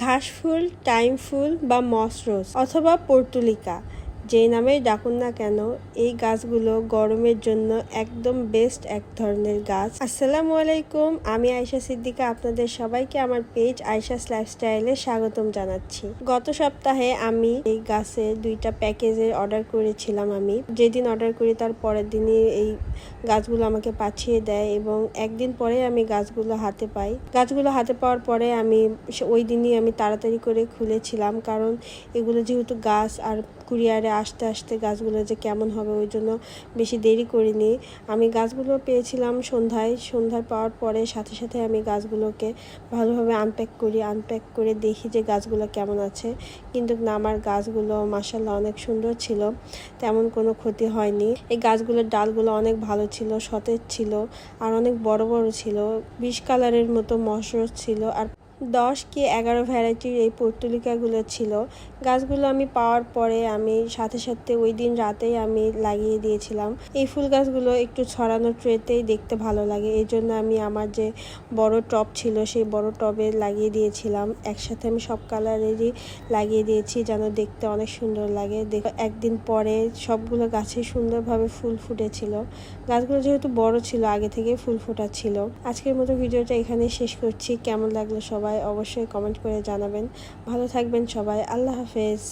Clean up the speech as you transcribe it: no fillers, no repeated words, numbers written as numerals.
ঘাসফুল, time ফুল বা মস রোজ অথবা portulaca, যেই নামেই ডাকুন না কেন, এই গাছগুলো গরমের জন্য একদম বেস্ট এক ধরনের গাছ। আসসালামু আলাইকুম, আমি আয়েশা সিদ্দিকা আপনাদের সবাইকে আমার পেজ আয়েশাস লাইফস্টাইলে স্বাগতম জানাচ্ছি। গত সপ্তাহে আমি এই গাছের 2টা প্যাকেজের অর্ডার করেছিলাম। আমি যেদিন অর্ডার করি তার পরের দিনই এই গাছগুলো আমাকে পাঠিয়ে দেয় এবং একদিন পরে আমি গাছগুলো হাতে পাই। গাছগুলো হাতে পাওয়ার পরে আমি ওই দিনই আমি তাড়াতাড়ি করে খুলেছিলাম, কারণ এগুলো যেহেতু গাছ আর কুরিয়ারে আসতে আসতে গাছগুলো যে কেমন হবে ওই জন্য বেশি দেরি করিনি। আমি গাছগুলো পেয়েছিলাম সন্ধ্যায় পাওয়ার পরে সাথে সাথে আমি গাছগুলোকে ভালোভাবে আনপ্যাক করে দেখি যে গাছগুলো কেমন আছে। কিন্তু না, আমার গাছগুলো মাশাআল্লাহ অনেক সুন্দর ছিল, তেমন কোনো ক্ষতি হয়নি। এই গাছগুলোর ডালগুলো অনেক ভালো ছিল, সতেজ ছিল আর অনেক বড় বড় ছিল। 20 কালারের মতো মশরুজ ছিল আর 10 কি 11 ভ্যারাইটির এই পর্তুলিকাগুলো ছিল। গাছগুলো আমি পাওয়ার পরে আমি সাথে সাথে ওই দিন রাতেই আমি লাগিয়ে দিয়েছিলাম। এই ফুল গাছগুলো একটু ছড়ানো ট্রেতেই দেখতে ভালো লাগে, এই জন্য আমি আমার যে বড় টব ছিল সেই বড় টবে লাগিয়ে দিয়েছিলাম। একসাথে আমি সব কালারেরই লাগিয়ে দিয়েছি যেন দেখতে অনেক সুন্দর লাগে। একদিন পরে সবগুলো গাছে সুন্দরভাবে ফুল ফুটেছিল। গাছগুলো যেহেতু বড় ছিল, আগে থেকে ফুল ফোটাচ্ছিল। আজকের মতো ভিডিওটা এখানেই শেষ করছি। কেমন লাগলো সবাই অবশ্যই কমেন্ট করে জানাবেন। ভালো থাকবেন সবাই, আল্লাহ হাফেজ।